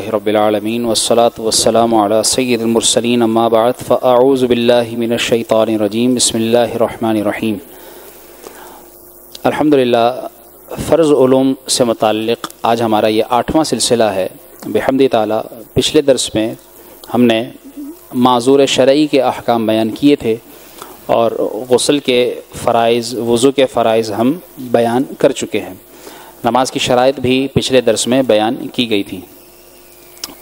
رب العالمین والصلاة والسلام علی سید المرسلین اما بعد فاعوذ باللہ من الشیطان الرجیم بسم اللہ الرحمن الرحیم۔ الحمدللہ فرض علوم سے متعلق آج ہمارا یہ 8واں سلسلہ ہے بحمد تعالی۔ پچھلے درس میں ہم نے معذور شرعی کے احکام بیان کیے تھے اور غسل کے فرائض، وضو کے فرائض ہم بیان کر چکے ہیں۔ نماز کی شرائط بھی پچھلے درس میں بیان کی گئی تھی۔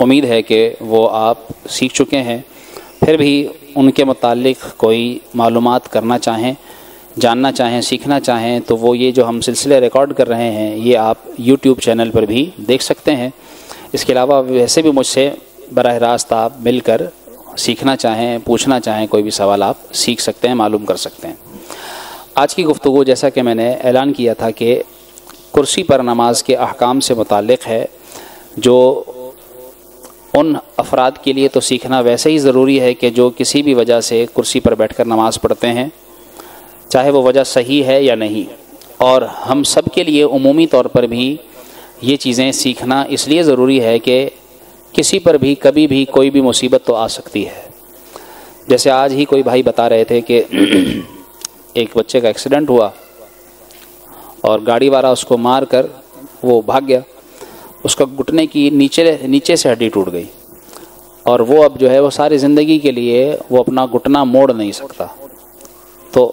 امید ہے کہ وہ آپ سیکھ چکے ہیں، پھر بھی ان کے متعلق کوئی معلومات کرنا چاہیں، جاننا چاہیں، سیکھنا چاہیں تو وہ یہ جو ہم سلسلے ریکارڈ کر رہے ہیں یہ آپ یوٹیوب چینل پر بھی دیکھ سکتے ہیں۔ اس کے علاوہ ویسے بھی مجھ سے براہ راست آپ مل کر سیکھنا چاہیں، پوچھنا چاہیں، کوئی بھی سوال آپ سیکھ سکتے ہیں، معلوم کر سکتے ہیں۔ آج کی گفتگو جیسا کہ میں نے اعلان کیا تھا کہ کرسی پر نماز کے احکام سے متعلق ہے، جو ان افراد کے لیے تو سیکھنا ویسے ہی ضروری ہے کہ جو کسی بھی وجہ سے کرسی پر بیٹھ کر نماز پڑھتے ہیں، چاہے وہ وجہ صحیح ہے یا نہیں۔ اور ہم سب کے لیے عمومی طور پر بھی یہ چیزیں سیکھنا اس لیے ضروری ہے کہ کسی پر بھی کبھی بھی کوئی بھی مصیبت تو آ سکتی ہے۔ جیسے آج ہی کوئی بھائی بتا رہے تھے کہ ایک بچے کا ایکسیڈنٹ ہوا اور گاڑی والا اس کو مار کر وہ بھاگ گیا، اس کا گھٹنے کی نیچے سے ہڈی ٹوٹ گئی اور وہ اب جو ہے وہ ساری زندگی کے لیے وہ اپنا گھٹنا موڑ نہیں سکتا۔ تو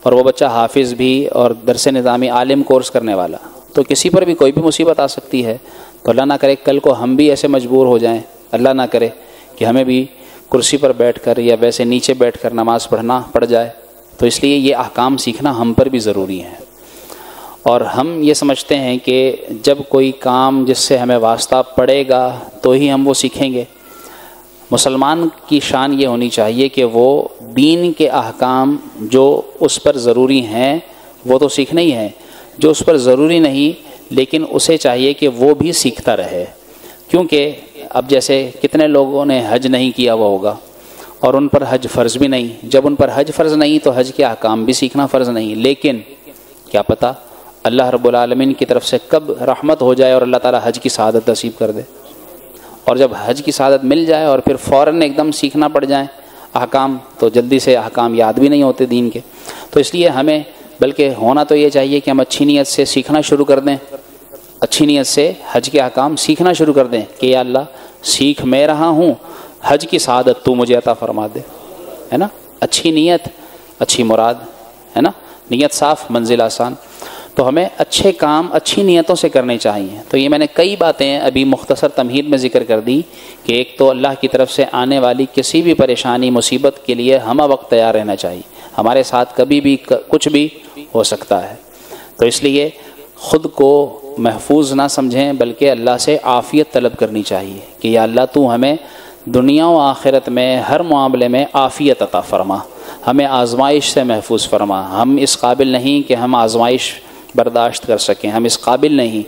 اور وہ بچہ حافظ بھی اور درس نظامی عالم کورس کرنے والا، تو کسی پر بھی کوئی بھی مصیبت آ سکتی ہے۔ تو اللہ نہ کرے کل کو ہم بھی ایسے مجبور ہو جائیں، اللہ نہ کرے کہ ہمیں بھی کرسی پر بیٹھ کر یا ویسے نیچے بیٹھ کر نماز پڑھنا پڑ جائے۔ تو اس لیے یہ احکام سیکھنا ہم پر بھی ضروری ہے۔ اور ہم یہ سمجھتے ہیں کہ جب کوئی کام جس سے ہمیں واسطہ پڑے گا تو ہی ہم وہ سیکھیں گے۔ مسلمان کی شان یہ ہونی چاہیے کہ وہ دین کے احکام جو اس پر ضروری ہیں وہ تو سیکھنے ہی ہیں، جو اس پر ضروری نہیں لیکن اسے چاہیے کہ وہ بھی سیکھتا رہے۔ کیونکہ اب جیسے کتنے لوگوں نے حج نہیں کیا ہوا ہوگا اور ان پر حج فرض بھی نہیں۔ جب ان پر حج فرض نہیں تو حج کے احکام بھی سیکھنا فرض نہیں، لیکن کیا پتہ اللہ رب العالمین کی طرف سے کب رحمت ہو جائے اور اللہ تعالی حج کی سعادت نصیب کر دے، اور جب حج کی سعادت مل جائے اور پھر فوراً ایک دم سیکھنا پڑ جائیں احکام، تو جلدی سے احکام یاد بھی نہیں ہوتے دین کے۔ تو اس لیے ہمیں بلکہ ہونا تو یہ چاہیے کہ ہم اچھی نیت سے سیکھنا شروع کر دیں، اچھی نیت سے حج کے احکام سیکھنا شروع کر دیں کہ یا اللہ سیکھ میں رہا ہوں، حج کی سعادت تو مجھے عطا فرما دے، ہے نا۔ اچھی نیت، اچھی مراد، ہے نا، نیت صاف منزل آسان۔ تو ہمیں اچھے کام اچھی نیتوں سے کرنے چاہیے۔ تو یہ میں نے کئی باتیں ابھی مختصر تمہید میں ذکر کر دی کہ ایک تو اللہ کی طرف سے آنے والی کسی بھی پریشانی مصیبت کے لیے ہمہ وقت تیار رہنا چاہیے، ہمارے ساتھ کبھی بھی کچھ بھی ہو سکتا ہے۔ تو اس لیے خود کو محفوظ نہ سمجھیں بلکہ اللہ سے عافیت طلب کرنی چاہیے کہ یا اللہ تو ہمیں دنیا و آخرت میں ہر معاملے میں عافیت عطا فرما، ہمیں آزمائش سے محفوظ فرما۔ ہم اس قابل نہیں کہ ہم آزمائش برداشت کر سکیں، ہم اس قابل نہیں،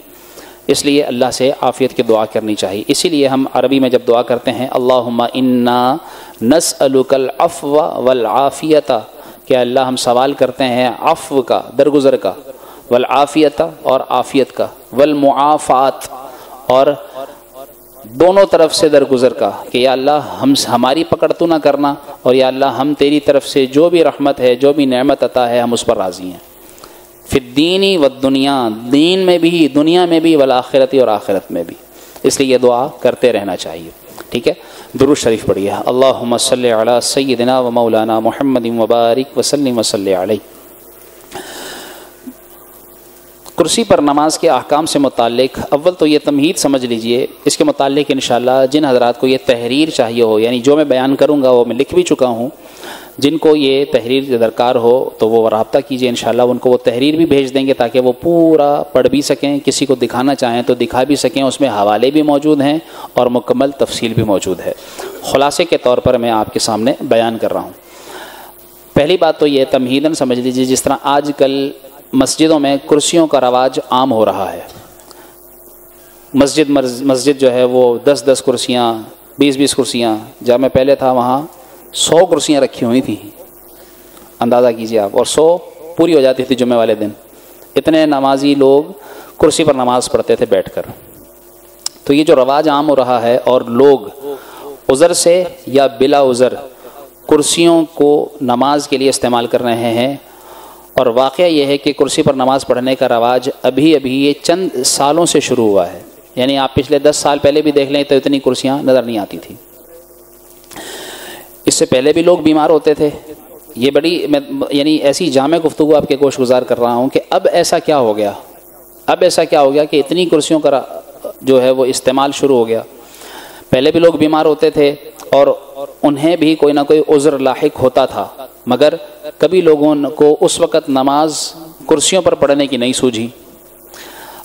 اس لیے اللہ سے عافیت کی دعا کرنی چاہیے۔ اسی لیے ہم عربی میں جب دعا کرتے ہیں اللہم انا نسألک العفو والعافیت، کہ اللہ ہم سوال کرتے ہیں عفو کا، درگزر کا، والعافیت اور عافیت کا، والمعافات اور دونوں طرف سے درگزر کا، کہ یا اللہ ہماری پکڑ تو نہ کرنا، اور یا اللہ ہم تیری طرف سے جو بھی رحمت ہے، جو بھی نعمت عطا ہے، ہم اس پر راضی ہیں۔ فی الدین والدنیا، دین میں بھی، دنیا میں بھی، والآخرت اور آخرت میں بھی۔ اس لیے یہ دعا کرتے رہنا چاہیے، ٹھیک ہے۔ درود شریف پڑھیے، اللہم صلی علی سیدنا و مولانا محمد وبارک وسلم وصلی علیہ۔ کرسی پر نماز کے احکام سے متعلق اول تو یہ تمہید سمجھ لیجئے، اس کے متعلق انشاءاللہ جن حضرات کو یہ تحریر چاہیے ہو، یعنی جو میں بیان کروں گا وہ میں لکھ بھی چکا ہوں، جن کو یہ تحریر درکار ہو تو وہ رابطہ کیجئے، انشاءاللہ ان کو وہ تحریر بھی بھیج دیں گے تاکہ وہ پورا پڑھ بھی سکیں، کسی کو دکھانا چاہیں تو دکھا بھی سکیں۔ اس میں حوالے بھی موجود ہیں اور مکمل تفصیل بھی موجود ہے۔ خلاصے کے طور پر میں آپ کے سامنے بیان کر رہا ہوں۔ پہلی بات تو یہ تمہیداً سمجھ لیجیے، جس طرح آج کل مسجدوں میں کرسیوں کا رواج عام ہو رہا ہے، مسجد جو ہے وہ 10 کرسیاں، 20 کرسیاں، جب میں پہلے تھا وہاں 100 کرسیاں رکھی ہوئی تھیں، اندازہ کیجیے آپ، اور 100 پوری ہو جاتی تھی جمعے والے دن۔ اتنے نمازی لوگ کرسی پر نماز پڑھتے تھے بیٹھ کر۔ تو یہ جو رواج عام ہو رہا ہے اور لوگ عذر سے یا بلا عذر کرسیوں کو نماز کے لیے استعمال کر رہے ہیں، اور واقعہ یہ ہے کہ کرسی پر نماز پڑھنے کا رواج ابھی یہ چند سالوں سے شروع ہوا ہے. یعنی آپ پچھلے 10 سال پہلے بھی دیکھ لیں تو اتنی کرسیاں نظر نہیں آتی تھیں. اس سے پہلے بھی لوگ بیمار ہوتے تھے. یہ بڑی یعنی ایسی جامع گفتگو آپ کے گوش گزار کر رہا ہوں کہ اب ایسا کیا ہو گیا کہ اتنی کرسیوں کا جو ہے وہ استعمال شروع ہو گیا. پہلے بھی لوگ بیمار ہوتے تھے اور انہیں بھی کوئی نہ کوئی عذر لاحق ہوتا تھا، مگر کبھی لوگوں کو اس وقت نماز کرسیوں پر پڑھنے کی نہیں سوجھی.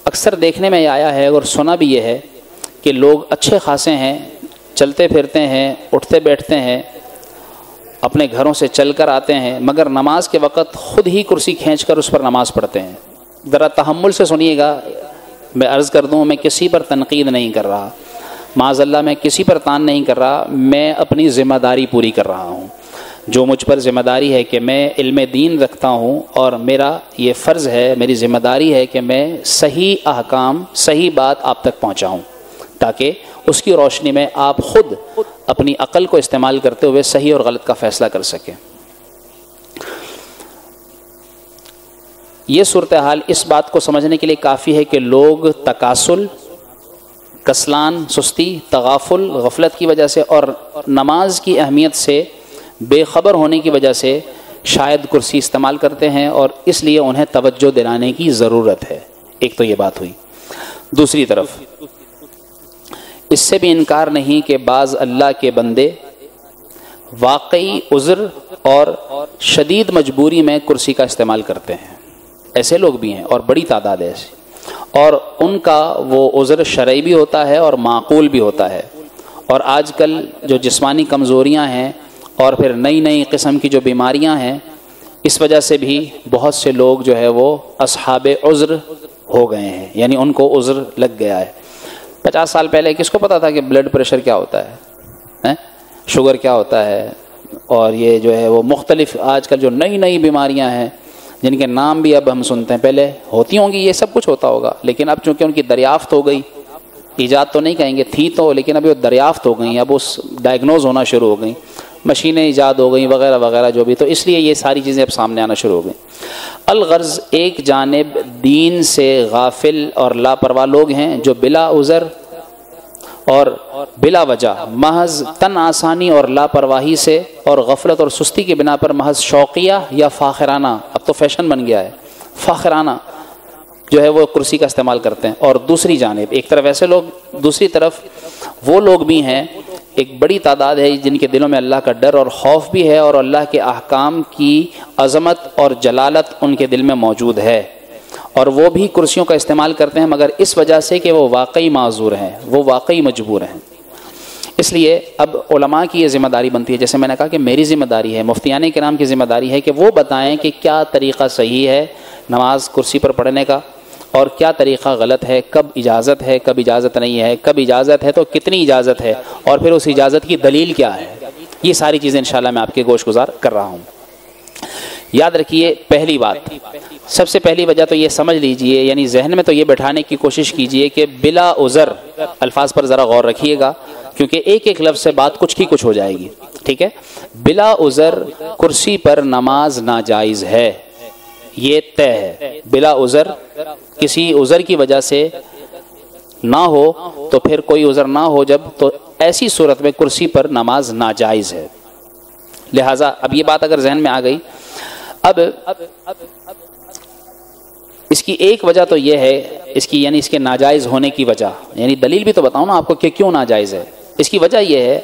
اکثر دیکھنے میں آیا ہے اور سنا بھی یہ ہے کہ لوگ اچھے خاصے ہیں، چلتے پھرتے ہیں، اٹھتے بیٹھتے ہیں، اپنے گھروں سے چل کر آتے ہیں، مگر نماز کے وقت خود ہی کرسی کھینچ کر اس پر نماز پڑھتے ہیں. ذرا تحمل سے سنیے گا. میں عرض کر دوں، میں کسی پر تنقید نہیں کر رہا، معاذ اللہ میں کسی پر تان نہیں کر رہا، میں اپنی ذمہ داری پوری کر رہا ہوں. جو مجھ پر ذمہ داری ہے کہ میں علم دین رکھتا ہوں اور میرا یہ فرض ہے، میری ذمہ داری ہے کہ میں صحیح احکام، صحیح بات آپ تک پہنچاؤں، تاکہ اس کی روشنی میں آپ خود اپنی عقل کو استعمال کرتے ہوئے صحیح اور غلط کا فیصلہ کر سکیں. یہ صورتحال اس بات کو سمجھنے کے لیے کافی ہے کہ لوگ تکاسل، کسلان، سستی، تغافل، غفلت کی وجہ سے اور نماز کی اہمیت سے بے خبر ہونے کی وجہ سے شاید کرسی استعمال کرتے ہیں، اور اس لیے انہیں توجہ دلانے کی ضرورت ہے. ایک تو یہ بات ہوئی. دوسری طرف اس سے بھی انکار نہیں کہ بعض اللہ کے بندے واقعی عذر اور شدید مجبوری میں کرسی کا استعمال کرتے ہیں. ایسے لوگ بھی ہیں اور بڑی تعداد ہے ایسی، اور ان کا وہ عذر شرعی بھی ہوتا ہے اور معقول بھی ہوتا ہے. اور آج کل جو جسمانی کمزوریاں ہیں اور پھر نئی قسم کی جو بیماریاں ہیں، اس وجہ سے بھی بہت سے لوگ جو ہے وہ اصحاب عذر ہو گئے ہیں، یعنی ان کو عذر لگ گیا ہے. 50 سال پہلے کس کو پتا تھا کہ بلڈ پریشر کیا ہوتا ہے، شوگر کیا ہوتا ہے، اور یہ جو ہے وہ مختلف آج کل جو نئی بیماریاں ہیں جن کے نام بھی اب ہم سنتے ہیں. پہلے ہوتی ہوں گی، یہ سب کچھ ہوتا ہوگا، لیکن اب چونکہ ان کی دریافت ہو گئی، ایجاد تو نہیں کہیں گے، تھی تو، لیکن اب وہ دریافت ہو گئیں، اب اس ڈائگنوز ہونا شروع ہو گئیں، مشینیں ایجاد ہو گئیں وغیرہ وغیرہ جو بھی، تو اس لیے یہ ساری چیزیں اب سامنے آنا شروع ہو گئیں. الغرض ایک جانب دین سے غافل اور لاپرواہ لوگ ہیں جو بلا عذر اور بلا وجہ محض تن آسانی اور لاپرواہی سے اور غفلت اور سستی کی بنا پر محض شوقیہ یا فاخرانہ، اب تو فیشن بن گیا ہے، فاخرانہ جو ہے وہ کرسی کا استعمال کرتے ہیں. اور دوسری جانب ایک طرف ایسے لوگ، دوسری طرف وہ لوگ بھی ہیں، ایک بڑی تعداد ہے جن کے دلوں میں اللہ کا ڈر اور خوف بھی ہے اور اللہ کے احکام کی عظمت اور جلالت ان کے دل میں موجود ہے، اور وہ بھی کرسیوں کا استعمال کرتے ہیں، مگر اس وجہ سے کہ وہ واقعی معذور ہیں، وہ واقعی مجبور ہیں. اس لیے اب علماء کی یہ ذمہ داری بنتی ہے، جیسے میں نے کہا کہ میری ذمہ داری ہے، مفتیان کرام کی ذمہ داری ہے کہ وہ بتائیں کہ کیا طریقہ صحیح ہے نماز کرسی پر پڑھنے کا اور کیا طریقہ غلط ہے، کب اجازت ہے، کب اجازت نہیں ہے، کب اجازت ہے تو کتنی اجازت ہے، اور پھر اس اجازت کی دلیل کیا ہے. یہ ساری چیزیں انشاءاللہ میں آپ کے گوش گزار کر رہا ہوں. یاد رکھیے، پہلی بات، سب سے پہلی وجہ تو یہ سمجھ لیجئے، یعنی ذہن میں تو یہ بٹھانے کی کوشش کیجئے کہ بلا عذر، الفاظ پر ذرا غور رکھیے گا کیونکہ ایک لفظ سے بات کچھ کی کچھ ہو جائے گی. ٹھیک ہے، بلا عذر کرسی پر نماز ناجائز ہے، یہ طے ہے. بلا عذر، کسی عذر کی وجہ سے نہ ہو تو پھر کوئی عذر نہ ہو جب، تو ایسی صورت میں کرسی پر نماز ناجائز ہے. لہٰذا اب یہ بات اگر ذہن میں آ گئی، اب اس کی ایک وجہ تو یہ ہے، اس کی یعنی اس کے ناجائز ہونے کی وجہ، یعنی دلیل بھی تو بتاؤں نا آپ کو کہ کیوں ناجائز ہے. اس کی وجہ یہ ہے،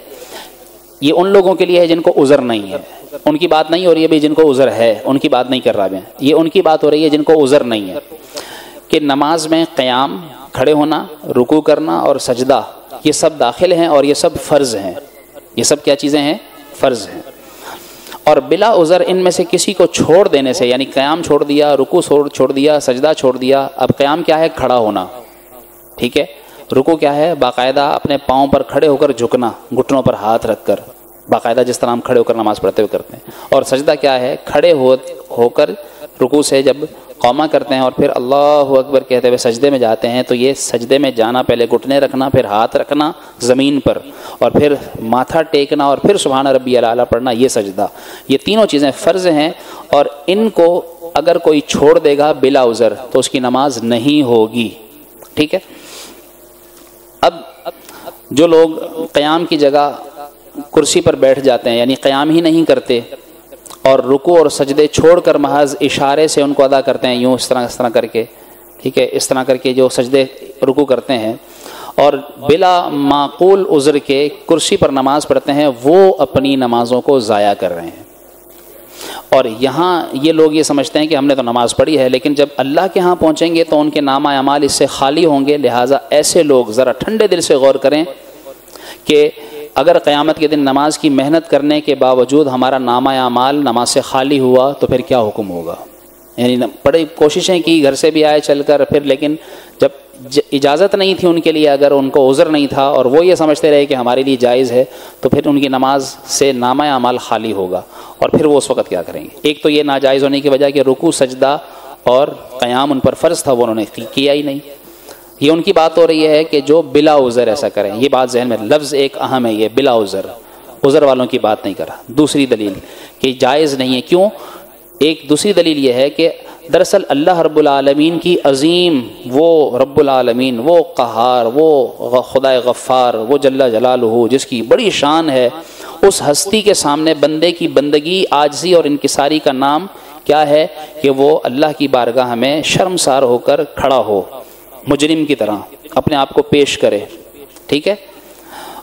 یہ ان لوگوں کے لیے ہے جن کو عذر نہیں ہے. ان کی بات نہیں ہو رہی ہے بھی جن کو عذر ہے، ان کی بات نہیں کر رہا میں، یہ ان کی بات ہو رہی ہے جن کو عذر نہیں ہے، کہ نماز میں قیام، کھڑے ہونا، رکوع کرنا اور سجدہ، یہ سب داخل ہیں اور یہ سب فرض ہیں. یہ سب کیا چیزیں ہیں؟ فرض ہیں. اور بلا عذر ان میں سے کسی کو چھوڑ دینے سے، یعنی قیام چھوڑ دیا، رکوع چھوڑ دیا، سجدہ چھوڑ دیا. اب قیام کیا ہے؟ کھڑا ہونا. ٹھیک ہے. رکوع کیا ہے؟ باقاعدہ اپنے پاؤں پر کھڑے ہو کر جھکنا، گھٹنوں پر ہاتھ رکھ کر، باقاعدہ جس طرح ہم کھڑے ہو کر نماز پڑھتے ہوئے کرتے ہیں. اور سجدہ کیا ہے؟ کھڑے ہو کر رکوع سے جب قومہ کرتے ہیں اور پھر اللہ اکبر کہتے ہوئے سجدے میں جاتے ہیں، تو یہ سجدے میں جانا، پہلے گھٹنے رکھنا، پھر ہاتھ رکھنا زمین پر، اور پھر ماتھا ٹیکنا، اور پھر سبحان ربی الاعلیٰ پڑھنا، یہ سجدہ، یہ تینوں چیزیں فرض ہیں، اور ان کو اگر کوئی چھوڑ دے گا بلا عذر تو اس کی نماز نہیں ہوگی. ٹھیک ہے. اب جو لوگ قیام کی جگہ کرسی پر بیٹھ جاتے ہیں، یعنی قیام ہی نہیں کرتے اور رکوع اور سجدے چھوڑ کر محض اشارے سے ان کو ادا کرتے ہیں، یوں اس طرح کر کے، ٹھیک ہے، اس طرح کر کے جو سجدے رکوع کرتے ہیں اور بلا معقول عذر کے کرسی پر نماز پڑھتے ہیں، وہ اپنی نمازوں کو ضائع کر رہے ہیں. اور یہاں یہ لوگ یہ سمجھتے ہیں کہ ہم نے تو نماز پڑھی ہے، لیکن جب اللہ کے ہاں پہنچیں گے تو ان کے نامہ اعمال اس سے خالی ہوں گے. لہٰذا ایسے لوگ ذرا ٹھنڈے دل سے غور کریں کہ اگر قیامت کے دن نماز کی محنت کرنے کے باوجود ہمارا نامہ اعمال نماز سے خالی ہوا تو پھر کیا حکم ہوگا. یعنی بڑی کوششیں کی، گھر سے بھی آئے چل کر، پھر لیکن جب اجازت نہیں تھی ان کے لیے، اگر ان کو عذر نہیں تھا اور وہ یہ سمجھتے رہے کہ ہمارے لیے جائز ہے، تو پھر ان کی نماز سے نامہ اعمال خالی ہوگا. اور پھر وہ اس وقت کیا کریں گے؟ ایک تو یہ ناجائز ہونے کی وجہ کہ رکوع، سجدہ اور قیام ان پر فرض تھا، وہ انہوں نے کیا ہی نہیں. یہ ان کی بات ہو رہی ہے کہ جو بلا عذر ایسا کریں. یہ بات ذہن میں، لفظ ایک اہم ہے، یہ بلا عذر، عذر والوں کی بات نہیں کر رہا. دوسری دلیل کہ جائز نہیں ہے. کیوں؟ ایک دوسری دلیل یہ ہے کہ دراصل اللہ رب العالمین کی عظیم، وہ رب العالمین، وہ قہار، وہ خدا غفار، وہ جل جلالہ، جس کی بڑی شان ہے، اس ہستی کے سامنے بندے کی بندگی، عاجزی اور انکساری کا نام کیا ہے کہ وہ اللہ کی بارگاہ میں شرمسار ہو کر کھڑا ہو، مجرم کی طرح اپنے آپ کو پیش کرے. ٹھیک ہے.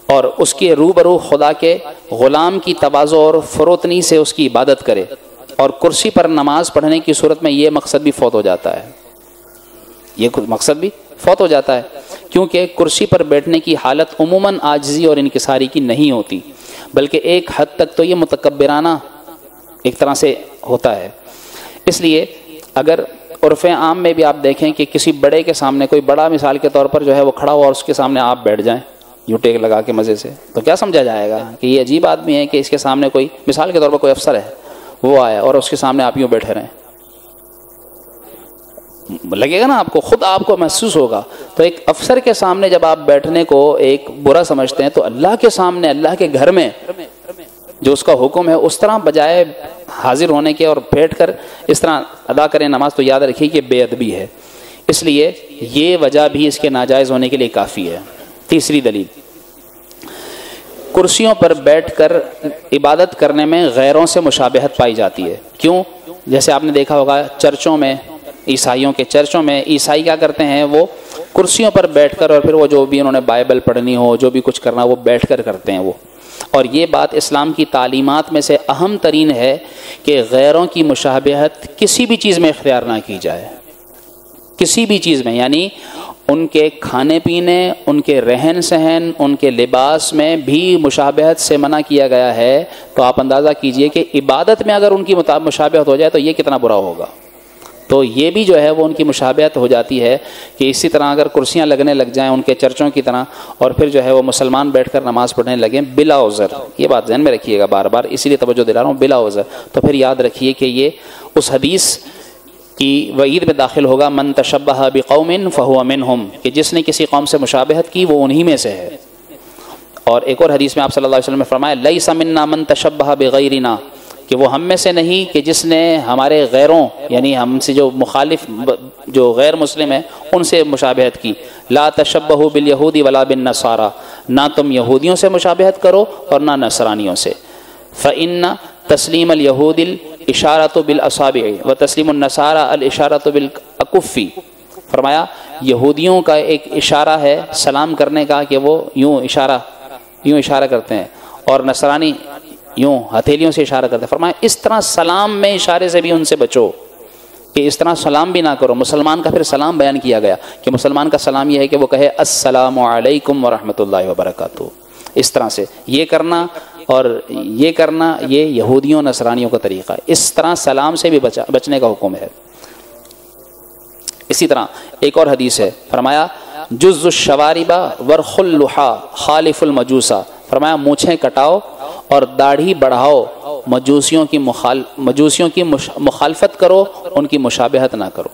اور اس کے روبرو خدا کے غلام کی تواضع اور فروتنی سے اس کی عبادت کرے. اور کرسی پر نماز پڑھنے کی صورت میں یہ مقصد بھی فوت ہو جاتا ہے، یہ مقصد بھی فوت ہو جاتا ہے، کیونکہ کرسی پر بیٹھنے کی حالت عموماً عاجزی اور انکساری کی نہیں ہوتی، بلکہ ایک حد تک تو یہ متکبرانہ ایک طرح سے ہوتا ہے. اس لیے اگر عرف عام میں بھی آپ دیکھیں کہ کسی بڑے کے سامنے کوئی بڑا مثال کے طور پر جو ہے وہ کھڑا ہوا اور اس کے سامنے آپ بیٹھ جائیں یوں ٹیک لگا کے مزے سے، تو کیا سمجھا جائے گا کہ یہ عجیب آدمی ہے کہ اس کے سامنے کوئی مثال کے طور پر کوئی افسر ہے، وہ آیا اور اس کے سامنے آپ یوں بیٹھے رہیں. لگے گا نا آپ کو، خود آپ کو محسوس ہوگا. تو ایک افسر کے سامنے جب آپ بیٹھنے کو ایک برا سمجھتے ہیں، تو اللہ کے سامنے، اللہ کے گھر میں جو اس کا حکم ہے، اس طرح بجائے حاضر ہونے کے اور بیٹھ کر اس طرح ادا کریں نماز، تو یاد رکھیے کہ بے ادبی ہے. اس لیے یہ وجہ بھی اس کے ناجائز ہونے کے لیے کافی ہے. تیسری دلیل، کرسیوں پر بیٹھ کر عبادت کرنے میں غیروں سے مشابہت پائی جاتی ہے. کیوں؟ جیسے آپ نے دیکھا ہوگا چرچوں میں، عیسائیوں کے چرچوں میں عیسائی کیا کرتے ہیں، وہ کرسیوں پر بیٹھ کر، اور پھر وہ جو بھی انہوں نے بائبل پڑھنی ہو، جو بھی کچھ کرنا وہ بیٹھ کر کرتے ہیں وہ. اور یہ بات اسلام کی تعلیمات میں سے اہم ترین ہے کہ غیروں کی مشابہت کسی بھی چیز میں اختیار نہ کی جائے، کسی بھی چیز میں. یعنی ان کے کھانے پینے، ان کے رہن سہن، ان کے لباس میں بھی مشابہت سے منع کیا گیا ہے. تو آپ اندازہ کیجئے کہ عبادت میں اگر ان کی مشابہت ہو جائے تو یہ کتنا برا ہوگا. تو یہ بھی جو ہے وہ ان کی مشابہت ہو جاتی ہے کہ اسی طرح اگر کرسیاں لگنے لگ جائیں ان کے چرچوں کی طرح، اور پھر جو ہے وہ مسلمان بیٹھ کر نماز پڑھنے لگیں بلا عذر. یہ بات ذہن میں رکھیے گا بار بار، اسی لیے توجہ دلا رہا ہوں، بلا عذر. تو پھر یاد رکھیے کہ یہ اس حدیث کی وعید میں داخل ہوگا، من تشبہ بقوم فہو منہم، کہ جس نے کسی قوم سے مشابہت کی وہ انہی میں سے ہے. اور ایک اور حدیث میں آپ صلی اللہ علیہ وسلم نے فرمایا لیس منا من تشبہ بغیرنا، کہ وہ ہم میں سے نہیں کہ جس نے ہمارے غیروں، یعنی ہم سے جو مخالف، جو غیر مسلم ہیں، ان سے مشابہت کی. لا تشبہوا بالیہود ولا بالنصارى، نہ تم یہودیوں سے مشابہت کرو اور نہ نصرانیوں سے. فإن تسلیم الیہود الاشارۃ بالاصابع وتسلیم النصارى الاشارۃ بالاکف. فرمایا یہودیوں کا ایک اشارہ ہے سلام کرنے کا کہ وہ یوں اشارہ کرتے ہیں، اور نصرانی یوں ہتھیلیوں سے اشارہ کرتے ہیں. فرمایا اس طرح سلام میں اشارے سے بھی ان سے بچو، کہ اس طرح سلام بھی نہ کرو. مسلمان کا پھر سلام بیان کیا گیا کہ مسلمان کا سلام یہ ہے کہ وہ کہے السلام علیکم ورحمۃ اللہ وبرکاتہ. اس طرح سے یہ کرنا اور یہ کرنا، یہ یہودیوں نصرانیوں کا طریقہ ہے. اس طرح سلام سے بھی بچنے کا حکم ہے. اسی طرح ایک اور حدیث ہے، فرمایا جز الشوارب ورخ اللحى خالف المجوسا. فرمایا مونچھیں کٹاؤ اور داڑھی بڑھاؤ، مجوسیوں کی مخالفت کرو، ان کی مشابہت نہ کرو۔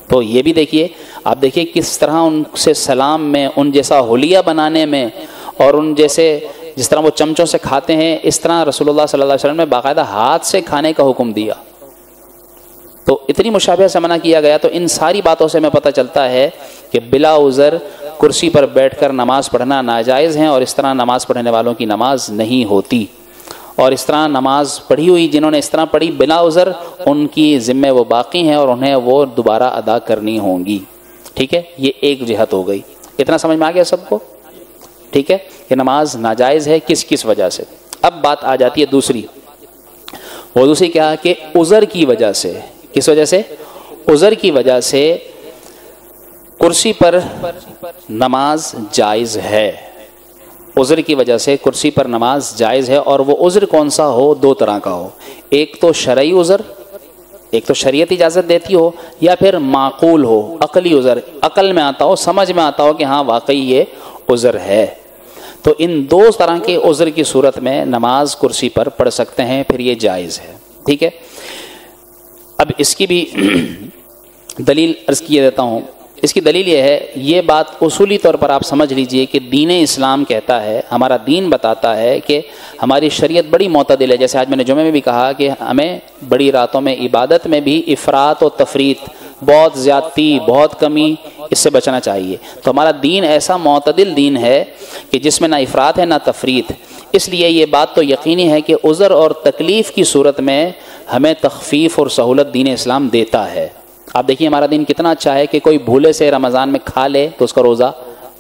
تو یہ بھی دیکھیے، آپ دیکھیے کس طرح ان سے سلام میں، ان جیسا حلیہ بنانے میں، اور ان جیسے جس طرح وہ چمچوں سے کھاتے ہیں، اس طرح رسول اللہ صلی اللہ علیہ وسلم نے باقاعدہ ہاتھ سے کھانے کا حکم دیا۔ تو اتنی مشابہت سے منع کیا گیا۔ تو ان ساری باتوں سے ہمیں پتہ چلتا ہے کہ بلا عذر کرسی پر بیٹھ کر نماز پڑھنا ناجائز ہے، اور اس طرح نماز پڑھنے والوں کی نماز نہیں ہوتی۔ اور اس طرح نماز پڑھی ہوئی جنہوں نے اس طرح پڑھی بلا عذر، ان کی ذمہ وہ باقی ہیں اور انہیں وہ دوبارہ ادا کرنی ہوں گی۔ ٹھیک ہے، یہ ایک جہت ہو گئی۔ اتنا سمجھ میں آ گیا سب کو؟ ٹھیک ہے، کہ نماز ناجائز ہے کس کس وجہ سے۔ اب بات آ جاتی ہے دوسری، وہ دوسری کیا کہ عذر کی وجہ سے۔ کس وجہ سے؟ عذر کی وجہ سے کرسی پر نماز جائز ہے۔ عذر کی وجہ سے کرسی پر نماز جائز ہے، اور وہ عذر کون سا ہو؟ دو طرح کا ہو۔ ایک تو شرعی عذر، ایک تو شریعت اجازت دیتی ہو، یا پھر معقول ہو، عقلی عذر، عقل میں آتا ہو، سمجھ میں آتا ہو کہ ہاں واقعی یہ عذر ہے۔ تو ان دو طرح کے عذر کی صورت میں نماز کرسی پر پڑھ سکتے ہیں، پھر یہ جائز ہے۔ ٹھیک ہے، اب اس کی بھی دلیل عرض کیے دیتا ہوں۔ اس کی دلیل یہ ہے، یہ بات اصولی طور پر آپ سمجھ لیجئے کہ دین اسلام کہتا ہے، ہمارا دین بتاتا ہے کہ ہماری شریعت بڑی معتدل ہے۔ جیسے آج میں نے جمعے میں بھی کہا کہ ہمیں بڑی راتوں میں عبادت میں بھی افراط و تفریط، بہت زیادتی، بہت کمی، اس سے بچنا چاہیے۔ تو ہمارا دین ایسا معتدل دین ہے کہ جس میں نہ افراط ہے نہ تفریط۔ اس لیے یہ بات تو یقینی ہے کہ عذر اور تکلیف کی صورت میں ہمیں تخفیف اور سہولت دین اسلام دیتا ہے۔ آپ دیکھیے ہمارا دین کتنا اچھا ہے کہ کوئی بھولے سے رمضان میں کھا لے تو اس کا روزہ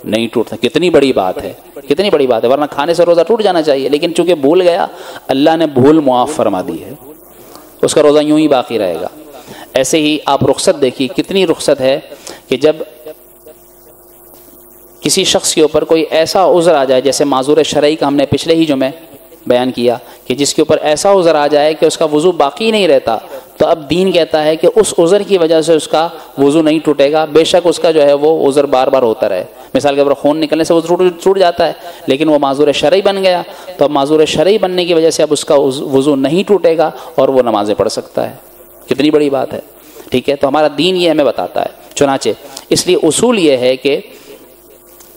نہیں ٹوٹتا۔ کتنی بڑی بات ہے، کتنی بڑی بات ہے، ورنہ کھانے سے روزہ ٹوٹ جانا چاہیے، لیکن چونکہ بھول گیا، اللہ نے بھول معاف فرما دی ہے، اس کا روزہ یوں ہی باقی رہے گا۔ ایسے ہی آپ رخصت دیکھیے، کتنی رخصت ہے کہ جب کسی شخص کے اوپر کوئی ایسا عذر آ جائے، جیسے معذور شرعی کا ہم نے پچھلے ہی جمعے بیان کیا کہ جس کے اوپر ایسا عذر آ جائے کہ اس کا وضو باقی نہیں رہتا، تو اب دین کہتا ہے کہ اس عذر کی وجہ سے اس کا وضو نہیں ٹوٹے گا، بے شک اس کا جو ہے وہ عذر بار بار ہوتا رہے۔ مثال کے طور پر خون نکلنے سے وضو ٹوٹ جاتا ہے، لیکن وہ معذور شرعی بن گیا، تو اب معذور شرعی بننے کی وجہ سے اب اس کا وضو نہیں ٹوٹے گا اور وہ نمازیں پڑھ سکتا ہے۔ کتنی بڑی بات ہے۔ ٹھیک ہے، تو ہمارا دین یہ ہمیں بتاتا ہے۔ چنانچہ اس لیے اصول یہ ہے کہ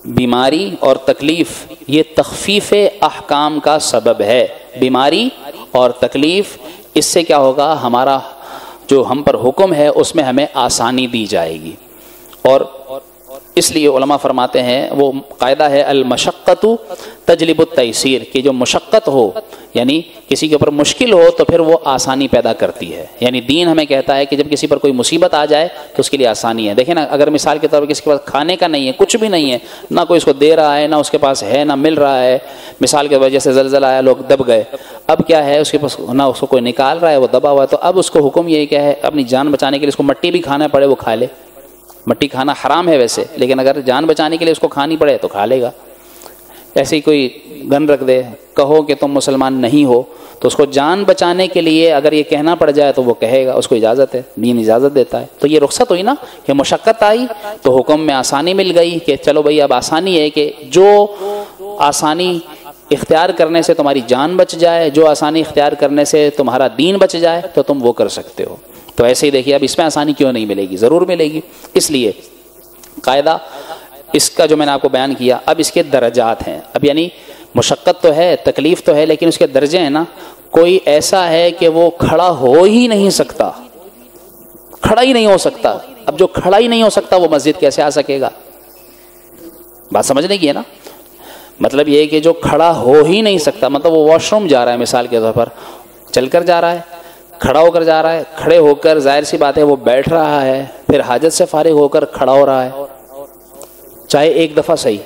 بیماری اور تکلیف یہ تخفیف احکام کا سبب ہے۔ بیماری اور تکلیف، اس سے کیا ہوگا، ہمارا جو ہم پر حکم ہے اس میں ہمیں آسانی دی جائے گی۔ اور اس لیے علماء فرماتے ہیں، وہ قاعدہ ہے المشقت تجلب التیسیر، کہ جو مشقت ہو یعنی کسی کے اوپر مشکل ہو تو پھر وہ آسانی پیدا کرتی ہے۔ یعنی دین ہمیں کہتا ہے کہ جب کسی پر کوئی مصیبت آ جائے تو اس کے لیے آسانی ہے۔ دیکھیں نا، اگر مثال کے طور پر کسی کے پاس کھانے کا نہیں ہے، کچھ بھی نہیں ہے، نہ کوئی اس کو دے رہا ہے، نہ اس کے پاس ہے، نہ مل رہا ہے، مثال کے وجہ سے زلزلہ آیا، لوگ دب گئے، اب کیا ہے، اس کے پاس نہ اس کو کوئی نکال رہا ہے، وہ دبا ہوا ہے، تو اب اس کو حکم یہ کیا ہے، اپنی جان بچانے کے لیے اس کو مٹی بھی کھانا پڑے وہ کھا لے۔ مٹی کھانا حرام ہے ویسے، لیکن اگر جان بچانے کے لیے اس کو کھانی پڑے تو کھا لے گا۔ ایسے ہی کوئی گن رکھ دے، کہو کہ تم مسلمان نہیں ہو، تو اس کو جان بچانے کے لیے اگر یہ کہنا پڑ جائے تو وہ کہے گا، اس کو اجازت ہے، دین اجازت دیتا ہے۔ تو یہ رخصت ہوئی نا کہ مشقت آئی تو حکم میں آسانی مل گئی کہ چلو بھائی اب آسانی ہے، کہ جو آسانی اختیار کرنے سے تمہاری جان بچ جائے، جو آسانی اختیار کرنے سے تمہارا دین بچ جائے تو تم وہ کر سکتے ہو۔ تو ایسے ہی دیکھیے اب اس میں آسانی کیوں نہیں ملے گی، ضرور ملے گی۔ اس لیے قاعدہ اس کا جو میں نے آپ کو بیان کیا، اب اس کے درجات ہیں۔ اب یعنی مشقت تو ہے، تکلیف تو ہے، لیکن اس کے درجے ہیں نا۔ کوئی ایسا ہے کہ وہ کھڑا ہو ہی نہیں سکتا، کھڑا ہی نہیں ہو سکتا۔ اب جو کھڑا ہی نہیں ہو سکتا وہ مسجد کیسے آ سکے گا؟ بات سمجھنے کی ہے نا۔ مطلب یہ کہ جو کھڑا ہو ہی نہیں سکتا، مطلب وہ واش روم جا رہا ہے مثال کے طور پر، چل کر جا رہا ہے، کھڑا ہو کر جا رہا ہے، کھڑے ہو کر ظاہر سی بات ہے وہ بیٹھ رہا ہے، پھر حاجت سے فارغ ہو کر کھڑا ہو رہا ہے، چاہے ایک دفعہ صحیح،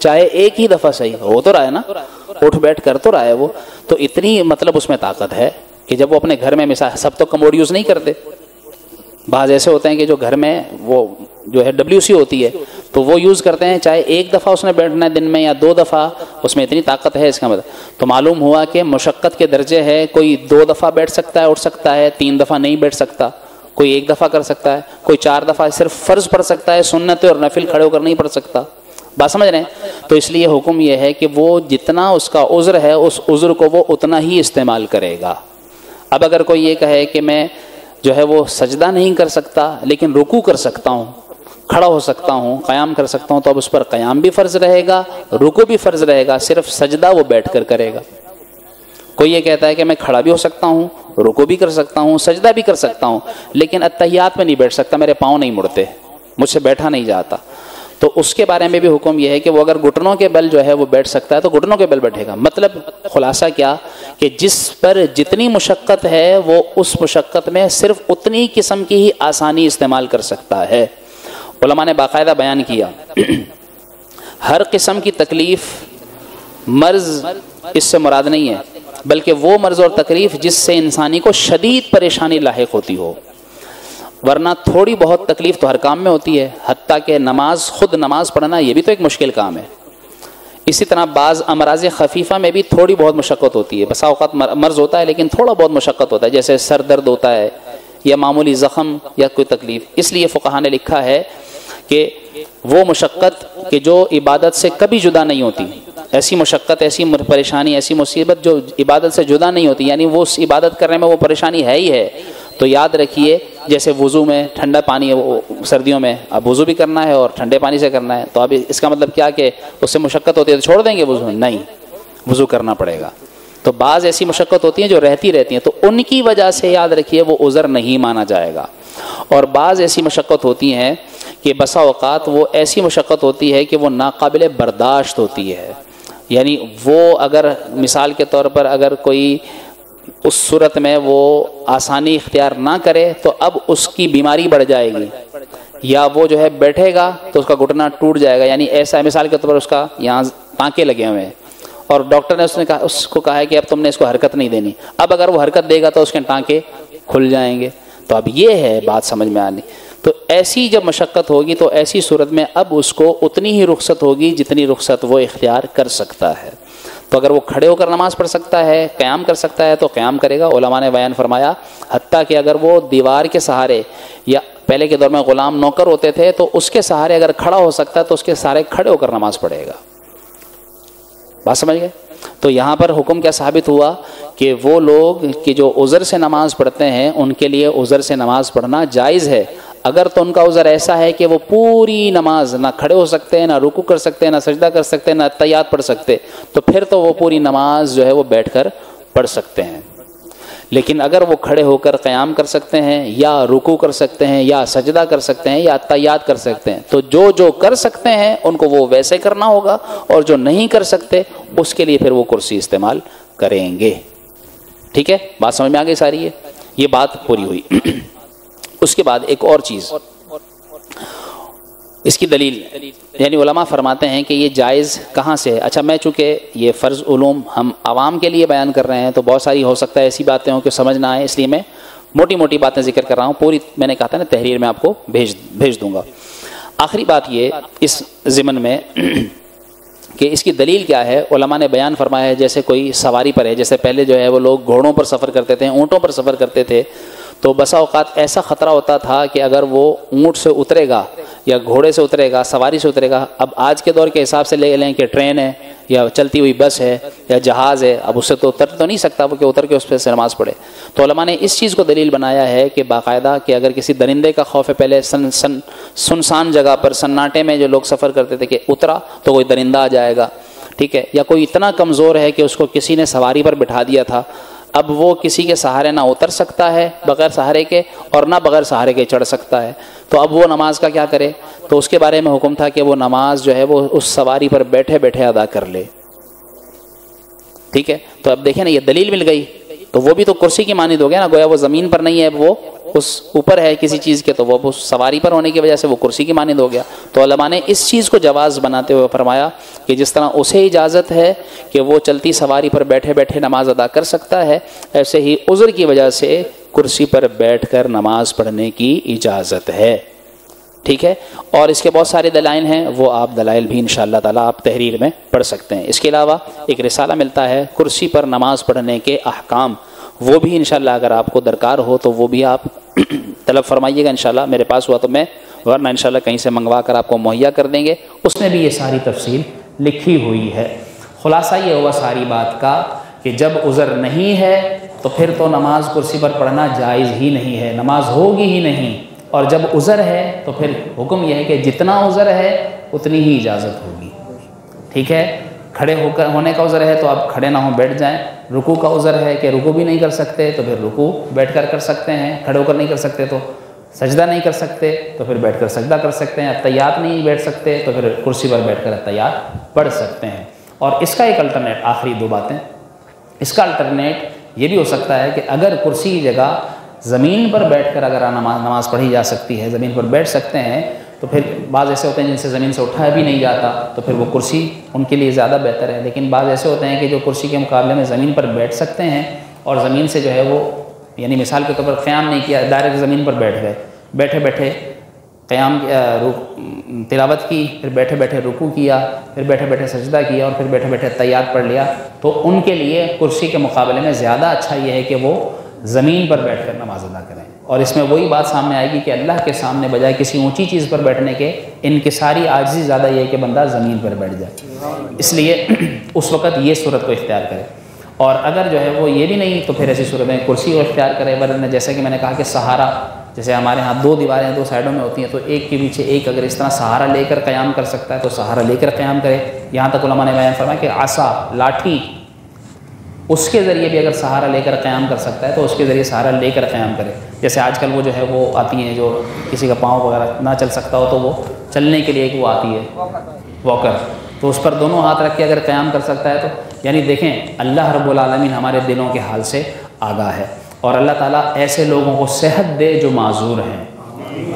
چاہے ایک ہی دفعہ صحیح ہو تو رہا ہے نا، اٹھ بیٹھ کر تو رہا ہے وہ۔ تو اتنی مطلب اس میں طاقت ہے کہ جب وہ اپنے گھر میں مثال، سب تو کموڈ یوز نہیں کرتے، بعض ایسے ہوتے ہیں کہ جو گھر میں وہ جو ہے WC ہوتی ہے تو وہ یوز کرتے ہیں، چاہے ایک دفعہ اس نے بیٹھنا ہے دن میں یا 2 دفعہ، اس میں اتنی طاقت ہے۔ اس کا مطلب تو معلوم ہوا کہ مشقت کے درجے ہے، کوئی 2 دفعہ بیٹھ سکتا ہے، اٹھ سکتا ہے، 3 دفعہ نہیں بیٹھ سکتا، کوئی 1 دفعہ کر سکتا ہے، کوئی 4 دفعہ صرف فرض پڑھ سکتا ہے، سنت اور نفل کھڑے ہو کر نہیں پڑھ سکتا۔ بات سمجھ رہے ہیں؟ تو اس لیے حکم یہ ہے کہ وہ جتنا اس کا عذر ہے اس عذر کو وہ اتنا ہی استعمال کرے گا۔ اب اگر کوئی یہ کہے کہ میں جو ہے وہ سجدہ نہیں کر سکتا لیکن رکوع کر سکتا ہوں، کھڑا ہو سکتا ہوں، قیام کر سکتا ہوں، تو اب اس پر قیام بھی فرض رہے گا، رکوع بھی فرض رہے گا، صرف سجدہ وہ بیٹھ کر کرے گا۔ کوئی یہ کہتا ہے کہ میں کھڑا بھی ہو سکتا ہوں، رکوع بھی کر سکتا ہوں، سجدہ بھی کر سکتا ہوں، لیکن اتحیات میں نہیں بیٹھ سکتا، میرے پاؤں نہیں مڑتے، مجھ سے بیٹھا نہیں جاتا، تو اس کے بارے میں بھی حکم یہ ہے کہ وہ اگر گھٹنوں کے بل جو ہے وہ بیٹھ سکتا ہے تو گھٹنوں کے بل بیٹھے گا۔ مطلب خلاصہ کیا کہ جس پر جتنی مشقت ہے وہ اس مشقت میں صرف اتنی قسم کی ہی آسانی استعمال کر سکتا ہے۔ علماء نے باقاعدہ بیان کیا ہر قسم کی تکلیف مرض اس سے مراد نہیں ہے، بلکہ وہ مرض اور تکلیف جس سے انسانی کو شدید پریشانی لاحق ہوتی ہو، ورنہ تھوڑی بہت تکلیف تو ہر کام میں ہوتی ہے، حتیٰ کہ خود نماز پڑھنا یہ بھی تو ایک مشکل کام ہے۔ اسی طرح بعض امراض خفیفہ میں بھی تھوڑی بہت مشقت ہوتی ہے، بسا اوقات مرض ہوتا ہے لیکن تھوڑا بہت مشقت ہوتا ہے، جیسے سر درد ہوتا ہے یا معمولی زخم یا کوئی تکلیف۔ اس لیے فقہاء نے لکھا ہے کہ وہ مشقت کہ جو عبادت سے کبھی جدا نہیں ہوتی، ایسی مشقت، ایسی پریشانی، ایسی مصیبت جو عبادت سے جدا نہیں ہوتی، یعنی وہ اس عبادت کرنے میں وہ پریشانی ہے ہی ہے، تو یاد رکھیے جیسے وضو میں ٹھنڈا پانی سردیوں میں اب وضو بھی کرنا ہے اور ٹھنڈے پانی سے کرنا ہے، تو اب اس کا مطلب کیا کہ اس سے مشقت ہوتی ہے تو چھوڑ دیں گے وضو؟ نہیں، وضو کرنا پڑے گا۔ تو بعض ایسی مشقت ہوتی ہیں جو رہتی ہیں، تو ان کی وجہ سے یاد رکھیے وہ عذر نہیں مانا جائے گا۔ اور بعض ایسی مشقت ہوتی ہیں کہ بسا اوقات وہ ایسی مشقت ہوتی ہے کہ وہ ناقابل برداشت ہوتی ہے، یعنی وہ اگر مثال کے طور پر اگر کوئی اس صورت میں وہ آسانی اختیار نہ کرے تو اب اس کی بیماری بڑھ جائے گی، یا وہ جو ہے بیٹھے گا تو اس کا گھٹنا ٹوٹ جائے گا، یعنی ایسا مثال کے طور پر اس کا یہاں ٹانکے لگے ہوئے ہیں اور ڈاکٹر نے اس کو کہا ہے کہ اب تم نے اس کو حرکت نہیں دینی، اب اگر وہ حرکت دے گا تو اس کے ٹانکے کھل جائیں گے۔ تو اب یہ ہے بات سمجھ میں آنی۔ تو ایسی جب مشقت ہوگی تو ایسی صورت میں اب اس کو اتنی ہی رخصت ہوگی جتنی رخصت وہ اختیار کر سکتا ہے۔ تو اگر وہ کھڑے ہو کر نماز پڑھ سکتا ہے، قیام کر سکتا ہے تو قیام کرے گا۔ علماء نے بیان فرمایا حتیٰ کہ اگر وہ دیوار کے سہارے، یا پہلے کے دور میں غلام نوکر ہوتے تھے تو اس کے سہارے اگر کھڑا ہو سکتا ہے تو اس کے سہارے کھڑے ہو کر نماز پڑھے گا۔ بات سمجھ گئے؟ تو یہاں پر حکم کیا ثابت ہوا کہ وہ لوگ کہ جو عذر سے نماز پڑھتے ہیں ان کے لیے عذر سے نماز پڑھنا جائز ہے۔ اگر تو ان کا عذر ایسا ہے کہ وہ پوری نماز نہ کھڑے ہو سکتے ہیں، نہ رکوع کر سکتے ہیں، نہ سجدہ کر سکتے ہیں، نہ تحیات پڑھ سکتے، تو پھر تو وہ پوری نماز جو ہے وہ بیٹھ کر پڑھ سکتے ہیں۔ لیکن اگر وہ کھڑے ہو کر قیام کر سکتے ہیں، یا رکوع کر سکتے ہیں، یا سجدہ کر سکتے ہیں، یا تحیات کر سکتے ہیں، تو جو کر سکتے ہیں ان کو وہ ویسے کرنا ہوگا، اور جو نہیں کر سکتے اس کے لیے پھر وہ کرسی استعمال کریں گے۔ ٹھیک ہے، بات سمجھ میں آ گئی ساری ہے؟ یہ بات پوری ہوئی۔ اس کے بعد ایک اور چیز، اس کی دلیل، یعنی علماء فرماتے ہیں کہ یہ جائز کہاں سے ہے۔ اچھا، میں چونکہ یہ فرض علوم ہم عوام کے لیے بیان کر رہے ہیں تو بہت ساری ہو سکتا ہے ایسی باتیں ہوں کہ سمجھ نہ آئے، اس لیے میں موٹی موٹی باتیں ذکر کر رہا ہوں، پوری میں نے کہا تھا نا تحریر میں آپ کو بھیج دوں گا۔ آخری بات یہ اس ضمن میں کہ اس کی دلیل کیا ہے، علماء نے بیان فرمایا ہے جیسے کوئی سواری پر ہے، جیسے پہلے جو ہے وہ لوگ گھوڑوں پر سفر کرتے تھے، اونٹوں پر سفر کرتے تھے، تو بسا اوقات ایسا خطرہ ہوتا تھا کہ اگر وہ اونٹ سے اترے گا یا گھوڑے سے اترے گا، سواری سے اترے گا، اب آج کے دور کے حساب سے لے لیں کہ ٹرین ہے یا چلتی ہوئی بس ہے یا جہاز ہے، اب اس سے تو اتر تو نہیں سکتا وہ کہ اتر کے اس پہ سے نماز پڑھے۔ تو علماء نے اس چیز کو دلیل بنایا ہے کہ باقاعدہ کہ اگر کسی درندے کا خوف ہے، پہلے سنسان جگہ پر سناٹے میں جو لوگ سفر کرتے تھے کہ اترا تو کوئی درندہ آ جائے گا، ٹھیک ہے، یا کوئی اتنا کمزور ہے کہ اس کو کسی نے سواری پر بٹھا دیا تھا، اب وہ کسی کے سہارے نہ اتر سکتا ہے بغیر سہارے کے اور نہ بغیر سہارے کے چڑھ سکتا ہے، تو اب وہ نماز کا کیا کرے؟ تو اس کے بارے میں حکم تھا کہ وہ نماز جو ہے وہ اس سواری پر بیٹھے بیٹھے ادا کر لے۔ ٹھیک ہے، تو اب دیکھیں نا یہ دلیل مل گئی، تو وہ بھی تو کرسی کی مانند ہو گیا نا، گویا وہ زمین پر نہیں ہے، وہ اس اوپر ہے کسی چیز کے، تو وہ اس سواری پر ہونے کی وجہ سے وہ کرسی کی مانند ہو گیا۔ تو علماء نے اس چیز کو جواز بناتے ہوئے فرمایا کہ جس طرح اسے اجازت ہے کہ وہ چلتی سواری پر بیٹھے بیٹھے نماز ادا کر سکتا ہے، ایسے ہی عذر کی وجہ سے کرسی پر بیٹھ کر نماز پڑھنے کی اجازت ہے۔ ٹھیک ہے، اور اس کے بہت سارے دلائل ہیں، وہ آپ دلائل بھی انشاءاللہ تعالیٰ آپ تحریر میں پڑھ سکتے ہیں۔ اس کے علاوہ ایک رسالہ ملتا ہے کرسی پر نماز پڑھنے کے احکام، وہ بھی انشاءاللہ اگر آپ کو درکار ہو تو وہ بھی آپ طلب فرمائیے گا، انشاءاللہ میرے پاس ہوا تو میں ورنہ انشاءاللہ کہیں سے منگوا کر آپ کو مہیا کر دیں گے، اس میں بھی یہ ساری تفصیل لکھی ہوئی ہے۔ خلاصہ یہ ہوا ساری بات کا کہ جب عذر نہیں ہے تو پھر تو نماز کرسی پر پڑھنا جائز ہی نہیں ہے، نماز ہوگی ہی نہیں، اور جب عذر ہے تو پھر حکم یہ ہے کہ جتنا عذر ہے اتنی ہی اجازت ہوگی، ٹھیک ہے۔ کھڑے ہونے کا عذر ہے تو آپ کھڑے نہ ہوں، بیٹھ جائیں۔ رکوع کا عذر ہے کہ رکوع بھی نہیں کر سکتے تو پھر رکوع بیٹھ کر کر سکتے ہیں، کھڑے ہو کر نہیں کر سکتے تو سجدہ نہیں کر سکتے تو پھر بیٹھ کر سجدہ کر سکتے ہیں، اتحیات نہیں بیٹھ سکتے تو پھر کرسی پر بیٹھ کر اتحیات پڑھ سکتے ہیں۔ اور اس کا ایک الٹرنیٹ، آخری دو باتیں، اس کا الٹرنیٹ یہ بھی ہو سکتا ہے کہ اگر کرسی کی جگہ زمین پر بیٹھ کر اگر نماز پڑھی جا سکتی ہے، زمین پر بیٹھ سکتے ہیں، تو پھر بعض ایسے ہوتے ہیں جن سے زمین سے اٹھایا بھی نہیں جاتا تو پھر وہ کرسی ان کے لیے زیادہ بہتر ہے، لیکن بعض ایسے ہوتے ہیں کہ جو کرسی کے مقابلے میں زمین پر بیٹھ سکتے ہیں اور زمین سے جو ہے وہ یعنی مثال کے طور پر قیام نہیں کیا، ڈائریکٹ زمین پر بیٹھ گئے، بیٹھے بیٹھے قیام تلاوت کی، پھر بیٹھے بیٹھے رکوع کیا، پھر بیٹھے بیٹھے سجدہ کیا اور پھر بیٹھے بیٹھے تحیات پڑھ لیا، تو ان کے لیے کرسی کے مقابلے میں زیادہ اچھا یہ ہے کہ وہ زمین پر بیٹھ کر نماز ادا کریں۔ اور اس میں وہی بات سامنے آئے گی کہ اللہ کے سامنے بجائے کسی اونچی چیز پر بیٹھنے کے انکساری عاجزی زیادہ یہ ہے کہ بندہ زمین پر بیٹھ جائے، اس لیے اس وقت یہ صورت کو اختیار کرے۔ اور اگر جو ہے وہ یہ بھی نہیں تو پھر ایسی صورت میں کرسی کو اختیار کرے، ورنہ جیسے کہ میں نے کہا کہ سہارا، جیسے ہمارے ہاں دو دیواریں دو سائڈوں میں ہوتی ہیں تو ایک کے پیچھے ایک اگر اس طرح سہارا لے کر قیام کر سکتا ہے تو سہارا لے کر قیام کرے۔ یہاں تک علماء نے بیان فرمایا کہ عصا، لاٹھی، اس کے ذریعے بھی اگر سہارا لے کر قیام کر سکتا ہے تو اس کے ذریعے سہارا لے کر قیام کرے۔ جیسے آج کل وہ جو ہے وہ آتی ہیں جو کسی کا پاؤں وغیرہ نہ چل سکتا ہو تو وہ چلنے کے لیے ایک وہ آتی ہے واکر، تو اس پر دونوں ہاتھ رکھ کے اگر قیام کر سکتا ہے تو یعنی دیکھیں اللہ رب العالمین ہمارے دلوں کے حال سے آگاہ ہے، اور اللہ تعالیٰ ایسے لوگوں کو صحت دے جو معذور ہیں،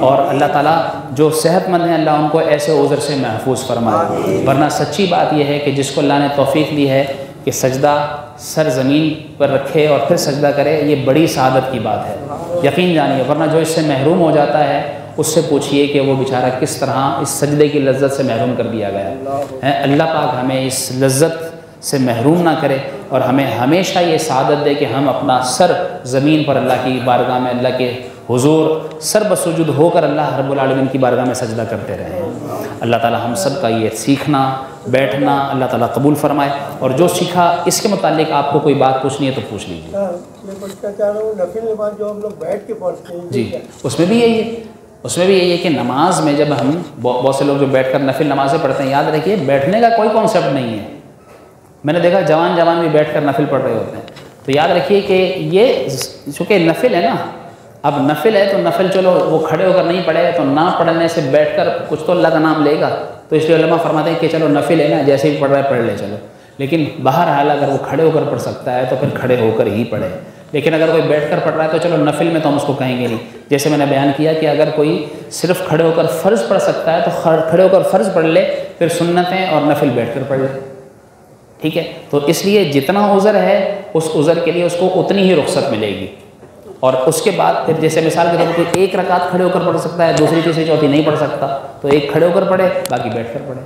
اور اللہ تعالیٰ جو صحت مند ہیں اللہ ان کو ایسے عذر سے محفوظ فرمائے۔ ورنہ سچی بات یہ ہے کہ جس کو اللہ نے توفیق دی ہے کہ سجدہ سر زمین پر رکھے اور پھر سجدہ کرے، یہ بڑی سعادت کی بات ہے، یقین جانیے۔ ورنہ جو اس سے محروم ہو جاتا ہے اس سے پوچھئے کہ وہ بیچارہ کس طرح اس سجدے کی لذت سے محروم کر دیا گیا ہے۔ اللہ پاک ہمیں اس لذت سے محروم نہ کرے اور ہمیں ہمیشہ یہ سعادت دے کہ ہم اپنا سر زمین پر اللہ کی بارگاہ میں، اللہ کے حضور سر بسجود ہو کر اللہ رب العالمین کی بارگاہ میں سجدہ کرتے رہیں۔ اللہ تعالی ہم سب کا یہ سیکھنا بیٹھنا اللہ تعالیٰ قبول فرمائے، اور جو سیکھا اس کے متعلق آپ کو کوئی بات پوچھنی ہے تو پوچھ لیجیے۔ میں پوچھنا چاہ رہا ہوں نفل نماز جو ہم لوگ بیٹھ کے پڑھتے ہیں جی، اس میں بھی یہی ہے کہ نماز میں جب ہم بہت سے لوگ جو بیٹھ کر نفل نمازیں پڑھتے ہیں، یاد رکھیے بیٹھنے کا کوئی کانسیپٹ نہیں ہے۔ میں نے دیکھا جوان بھی بیٹھ کر نفل پڑھ رہے ہوتے ہیں، تو یاد رکھیے کہ یہ چونکہ نفل ہے نا، اب نفل ہے تو نفل چلو وہ کھڑے ہو کر نہیں پڑھے تو نہ پڑھنے سے بیٹھ کر کچھ تو اللہ کا نام لے گا، تو اس لیے علماء فرماتے ہیں کہ چلو نفل ہے نا، جیسے ہی پڑھ رہا ہے پڑھ لے چلو، لیکن بہرحال اگر وہ کھڑے ہو کر پڑھ سکتا ہے تو پھر کھڑے ہو کر ہی پڑھے۔ لیکن اگر کوئی بیٹھ کر پڑھ رہا ہے تو چلو نفل میں تو ہم اس کو کہیں گے نہیں، جیسے میں نے بیان کیا کہ اگر کوئی صرف کھڑے ہو کر فرض پڑھ سکتا ہے تو کھڑے ہو کر فرض پڑھ لے، پھر سنتیں اور نفل بیٹھ کر پڑھ لے، ٹھیک ہے۔ تو اس لیے جتنا عذر ہے اس عذر کے لیے اس کو اتنی ہی رخصت ملے گی، اور اس کے بعد پھر جیسے مثال کے طور پر کوئی ایک رکعت کھڑے ہو کر پڑھ سکتا ہے، دوسری تیسری چوتھی نہیں پڑھ سکتا تو ایک کھڑے ہو کر پڑھے باقی بیٹھ کر پڑھے،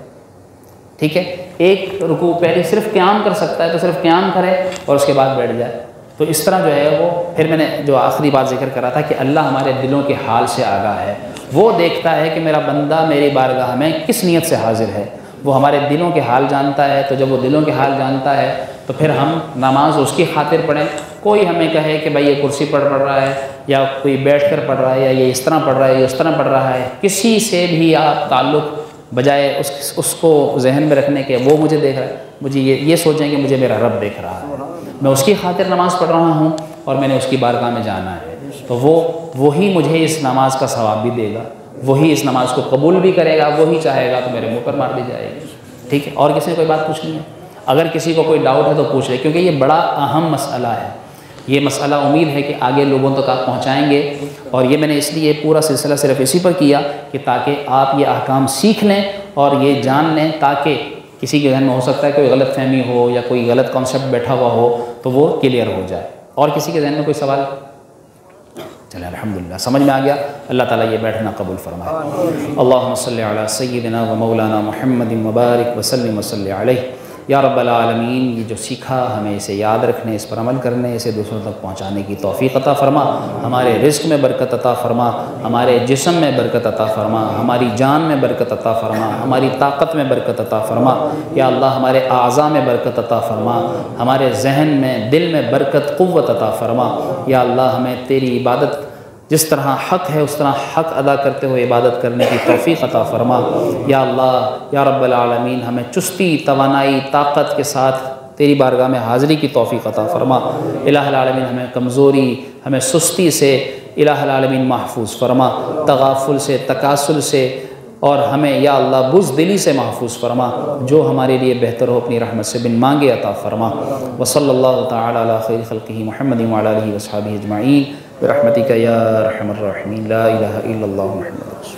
ٹھیک ہے۔ ایک رکوع پہلے صرف قیام کر سکتا ہے تو صرف قیام کرے اور اس کے بعد بیٹھ جائے، تو اس طرح جو ہے وہ پھر میں نے جو آخری بات ذکر کرا تھا کہ اللہ ہمارے دلوں کے حال سے آگاہ ہے، وہ دیکھتا ہے کہ میرا بندہ میری بارگاہ میں کس نیت سے حاضر ہے، وہ ہمارے دلوں کے حال جانتا ہے، تو جب وہ دلوں کے حال جانتا ہے تو پھر ہم نماز اس کی خاطر پڑھیں۔ کوئی ہمیں کہے کہ بھائی یہ کرسی پڑھ رہا ہے یا کوئی بیٹھ کر پڑھ رہا ہے یا یہ اس طرح پڑھ رہا ہے یا اس طرح پڑھ رہا ہے، کسی سے بھی آپ تعلق بجائے اس کو ذہن میں رکھنے کے وہ مجھے دیکھ رہا ہے، مجھے یہ سوچیں کہ مجھے میرا رب دیکھ رہا ہے، میں اس کی خاطر نماز پڑھ رہا ہوں اور میں نے اس کی بارگاہ میں جانا ہے، تو وہی مجھے اس نماز کا ثواب بھی دے گا، وہی اس نماز کو قبول بھی کرے گا، وہی چاہے گا تو میرے منہ پر مار دی جائے گی، ٹھیک ہے۔ اور کسی نے کوئی بات پوچھنی ہے؟ اگر کسی کو کوئی ڈاؤٹ ہے تو پوچھ لے، کیونکہ یہ بڑا اہم مسئلہ ہے، یہ مسئلہ امید ہے کہ آگے لوگوں تک آپ پہنچائیں گے، اور یہ میں نے اس لیے پورا سلسلہ صرف اسی پر کیا کہ تاکہ آپ یہ احکام سیکھ لیں اور یہ جان لیں، تاکہ کسی کے ذہن میں ہو سکتا ہے کوئی غلط فہمی ہو یا کوئی غلط کانسیپٹ بیٹھا ہوا ہو تو وہ کلیئر ہو جائے۔ اور کسی کے ذہن میں کوئی سوال؟ چلیں الحمدللہ سمجھ میں آ گیا، اللہ تعالیٰ یہ بیٹھنا قبول فرمائے۔ اللہم صلی علی سیدنا و مولانا محمد مبارک وسلم وصلی علیہ یا رب العالمین یہ جو سیکھا ہمیں اسے یاد رکھنے، اس پر عمل کرنے، اسے دوسروں تک پہنچانے کی توفیق عطا فرما، ہمارے رزق میں برکت عطا فرما، ہمارے جسم میں برکت عطا فرما، ہماری جان میں برکت عطا فرما، ہماری طاقت میں برکت عطا فرما، یا اللہ ہمارے اعضاء میں برکت عطا فرما، ہمارے ذہن میں، دل میں برکت، قوت عطا فرما، یا اللہ ہمیں تیری عبادت جس طرح حق ہے اس طرح حق ادا کرتے ہوئے عبادت کرنے کی توفیق عطا فرما، یا اللہ یا رب العالمین ہمیں چستی، توانائی، طاقت کے ساتھ تیری بارگاہ میں حاضری کی توفیق عطا فرما، الہ العالمین ہمیں کمزوری، ہمیں سستی سے الہ العالمین محفوظ فرما، تغافل سے، تکاسل سے، اور ہمیں یا اللہ بزدلی سے محفوظ فرما، جو ہمارے لیے بہتر ہو اپنی رحمت سے بن مانگے عطا فرما، وصلی اللہ تعالی علی خیر خلقہ محمد وعلی آلہ وصحبہ اجمعین برحمتک یا ارحم الراحمین، لا الہ الا اللہ محمد رسول اللہ۔